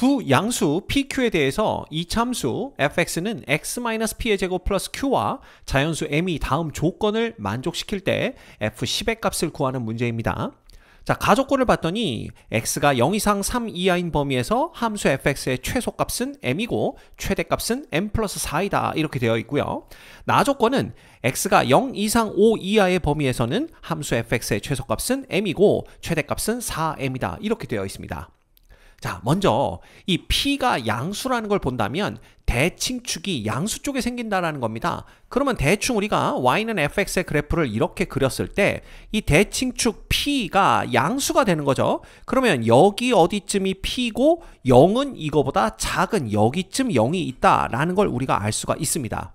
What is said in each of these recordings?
두 양수 PQ에 대해서 이 참수 fx는 x-p의 제곱 플러스 q와 자연수 m이 다음 조건을 만족시킬 때 f10의 값을 구하는 문제입니다. 자, 가조건을 봤더니 x가 0 이상 3 이하인 범위에서 함수 fx의 최소값은 m이고 최대값은 m 플러스 4이다 이렇게 되어 있고요. 나조건은 x가 0 이상 5 이하의 범위에서는 함수 fx의 최소값은 m이고 최대값은 4m이다 이렇게 되어 있습니다. 자, 먼저 이 p가 양수라는 걸 본다면 대칭축이 양수 쪽에 생긴다라는 겁니다. 그러면 대충 우리가 y는 fx의 그래프를 이렇게 그렸을 때 이 대칭축 p가 양수가 되는 거죠. 그러면 여기 어디쯤이 p고 0은 이거보다 작은 여기쯤 0이 있다라는 걸 우리가 알 수가 있습니다.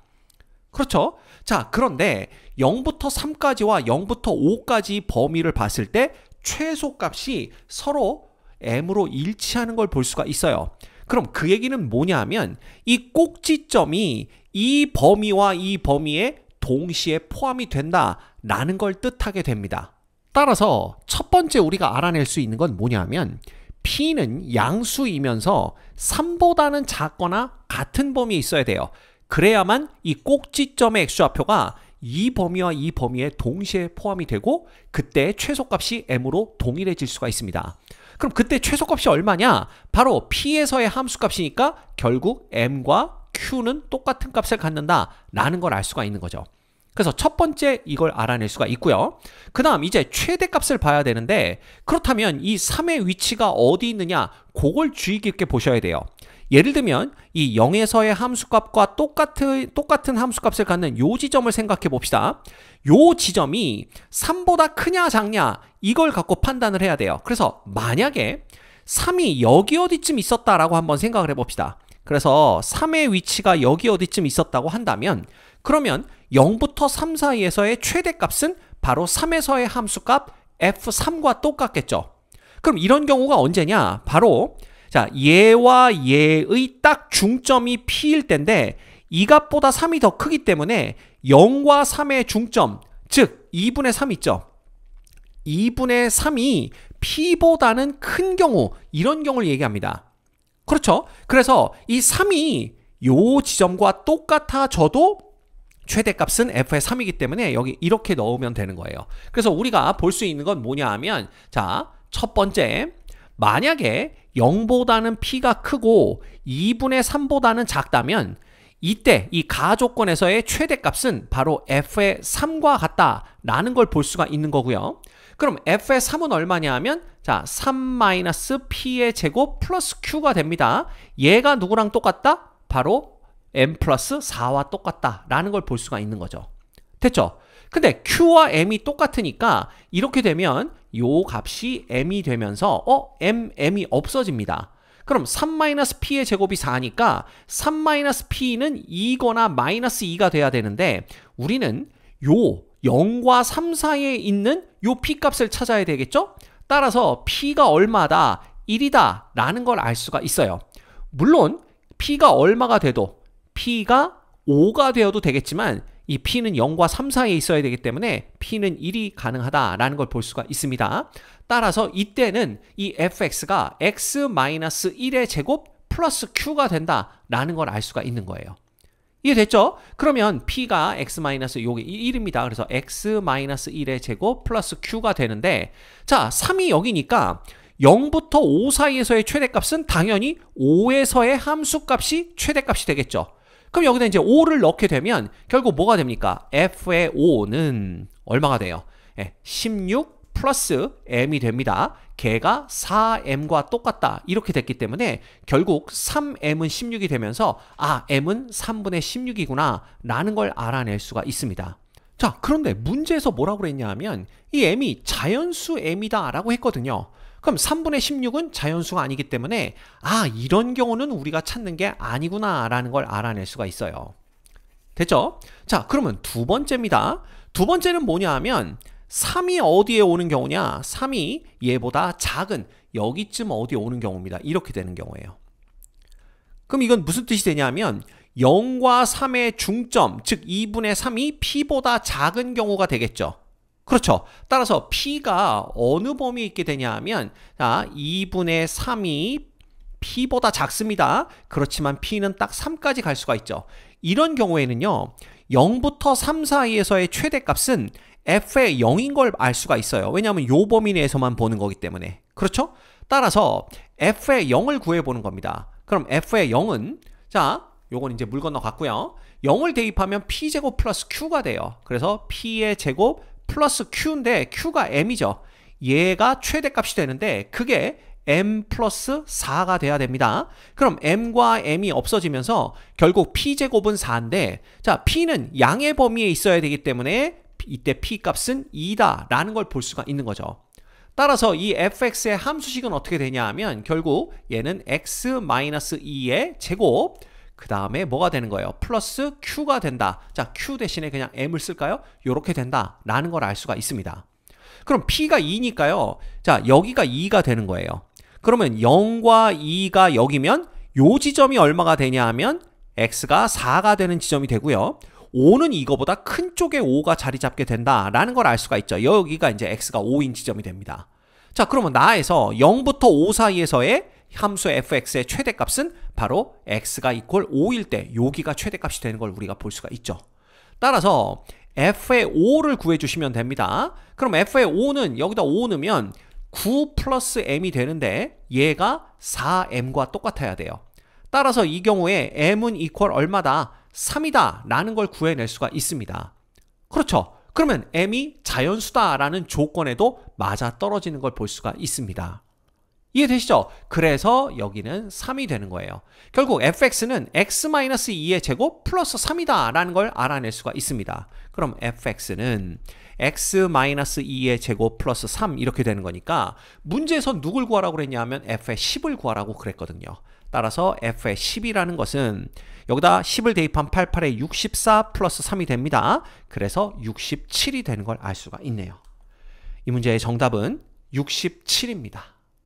그렇죠? 자, 그런데 0부터 3까지와 0부터 5까지 범위를 봤을 때 최소값이 서로 m으로 일치하는 걸 볼 수가 있어요. 그럼 그 얘기는 뭐냐 하면 이 꼭지점이 이 범위와 이 범위에 동시에 포함이 된다라는 걸 뜻하게 됩니다. 따라서 첫 번째 우리가 알아낼 수 있는 건 뭐냐 하면 p는 양수이면서 3보다는 작거나 같은 범위에 있어야 돼요. 그래야만 이 꼭지점의 x좌표가 이 범위와 이 범위에 동시에 포함이 되고 그때 최소값이 m으로 동일해질 수가 있습니다. 그럼 그때 최소값이 얼마냐? 바로 p에서의 함수값이니까 결국 m과 q는 똑같은 값을 갖는다라는 걸 알 수가 있는 거죠. 그래서 첫 번째 이걸 알아낼 수가 있고요. 그 다음 이제 최대값을 봐야 되는데 그렇다면 이 3의 위치가 어디 있느냐? 그걸 주의 깊게 보셔야 돼요. 예를 들면 이 0에서의 함수값과 똑같은 함수값을 갖는 요 지점을 생각해 봅시다. 요 지점이 3보다 크냐 작냐 이걸 갖고 판단을 해야 돼요. 그래서 만약에 3이 여기 어디쯤 있었다라고 한번 생각을 해봅시다. 그래서 3의 위치가 여기 어디쯤 있었다고 한다면 그러면 0부터 3 사이에서의 최대값은 바로 3에서의 함수값 f3과 똑같겠죠. 그럼 이런 경우가 언제냐? 바로 자, 얘와 얘의 딱 중점이 p일 텐데 이 값보다 3이 더 크기 때문에 0과 3의 중점, 즉 2분의 3 있죠. 2분의 3이 p보다는 큰 경우, 이런 경우를 얘기합니다. 그렇죠? 그래서 이 3이 요 지점과 똑같아져도 최대값은 f의 3이기 때문에 여기 이렇게 넣으면 되는 거예요. 그래서 우리가 볼 수 있는 건 뭐냐 하면 자, 첫 번째 만약에 0보다는 p가 크고 2분의 3보다는 작다면 이때 이 가조건에서의 최대값은 바로 f의 3과 같다라는 걸 볼 수가 있는 거고요. 그럼 f의 3은 얼마냐 하면 자 3-p의 제곱 플러스 q가 됩니다. 얘가 누구랑 똑같다? 바로 m 플러스 4와 똑같다라는 걸 볼 수가 있는 거죠. 됐죠? 근데 q와 m이 똑같으니까 이렇게 되면 요 값이 m이 되면서 m이 없어집니다. 그럼 3-p의 제곱이 4니까 3-p는 2거나 마이너스 2가 돼야 되는데 우리는 요 0과 3 사이에 있는 요 p 값을 찾아야 되겠죠? 따라서 p가 얼마다? 1이다 라는 걸 알 수가 있어요. 물론 p가 얼마가 돼도 p가 5가 되어도 되겠지만 이 p는 0과 3 사이에 있어야 되기 때문에 p는 1이 가능하다라는 걸 볼 수가 있습니다. 따라서 이때는 이 fx가 x-1의 제곱 플러스 q가 된다라는 걸 알 수가 있는 거예요. 이해됐죠? 그러면 p가 x-요게 1입니다. 그래서 x-1의 제곱 플러스 q가 되는데 자, 3이 여기니까 0부터 5 사이에서의 최대값은 당연히 5에서의 함수값이 최대값이 되겠죠. 그럼 여기다 이제 5를 넣게 되면 결국 뭐가 됩니까? f의 5는 얼마가 돼요? 16 플러스 m이 됩니다. 걔가 4m과 똑같다. 이렇게 됐기 때문에 결국 3m은 16이 되면서 m은 3분의 16이구나 라는 걸 알아낼 수가 있습니다. 자, 그런데 문제에서 뭐라고 그랬냐 하면 이 m이 자연수 m이다 라고 했거든요. 그럼 3분의 16은 자연수가 아니기 때문에 이런 경우는 우리가 찾는 게 아니구나 라는 걸 알아낼 수가 있어요. 됐죠? 자, 그러면 두 번째입니다. 두 번째는 뭐냐 하면 3이 어디에 오는 경우냐? 3이 얘보다 작은 여기쯤 어디에 오는 경우입니다. 이렇게 되는 경우예요. 그럼 이건 무슨 뜻이 되냐면 0과 3의 중점, 즉 2분의 3이 p보다 작은 경우가 되겠죠. 그렇죠. 따라서 p가 어느 범위에 있게 되냐 하면 자, 2분의 3이 P보다 작습니다. 그렇지만 P는 딱 3까지 갈 수가 있죠. 이런 경우에는요. 0부터 3 사이에서의 최대값은 f의 0인 걸 알 수가 있어요. 왜냐하면 요 범위 내에서만 보는 거기 때문에. 그렇죠? 따라서 f의 0을 구해보는 겁니다. 그럼 f의 0은 자, 요건 이제 물 건너 갔고요. 0을 대입하면 p제곱 플러스 q가 돼요. 그래서 p의 제곱 플러스 q인데 q가 m이죠. 얘가 최대값이 되는데 그게 m 플러스 4가 돼야 됩니다. 그럼 m과 m이 없어지면서 결국 p제곱은 4인데 자, p는 양의 범위에 있어야 되기 때문에 이때 p 값은 2다 라는 걸 볼 수가 있는 거죠. 따라서 이 fx의 함수식은 어떻게 되냐 하면 결국 얘는 x-2의 제곱 그 다음에 뭐가 되는 거예요? 플러스 q가 된다. 자, q 대신에 그냥 m을 쓸까요? 요렇게 된다 라는 걸 알 수가 있습니다. 그럼 p가 2니까요. 자, 여기가 2가 되는 거예요. 그러면 0과 2가 여기면 요 지점이 얼마가 되냐 하면 x가 4가 되는 지점이 되고요. 5는 이거보다 큰 쪽에 5가 자리 잡게 된다라는 걸 알 수가 있죠. 여기가 이제 x가 5인 지점이 됩니다. 자, 그러면 나에서 0부터 5 사이에서의 함수 fx의 최대값은 바로 x가 이퀄 5일 때 여기가 최대값이 되는 걸 우리가 볼 수가 있죠. 따라서 f의 5를 구해주시면 됩니다. 그럼 f의 5는 여기다 5 넣으면 9 플러스 m이 되는데 얘가 4m과 똑같아야 돼요. 따라서 이 경우에 m은 이퀄 얼마다? 3이다 라는 걸 구해낼 수가 있습니다. 그렇죠. 그러면 m이 자연수다 라는 조건에도 맞아 떨어지는 걸 볼 수가 있습니다. 이해되시죠? 그래서 여기는 3이 되는 거예요. 결국 fx는 x-2의 제곱 플러스 3이다 라는 걸 알아낼 수가 있습니다. 그럼 fx는 x-2의 제곱 플러스 3 이렇게 되는 거니까 문제에서 누굴 구하라고 그랬냐 하면 f의 10을 구하라고 그랬거든요. 따라서 f의 10이라는 것은 여기다 10을 대입한 88에 64 플러스 3이 됩니다. 그래서 67이 되는 걸 알 수가 있네요. 이 문제의 정답은 67입니다.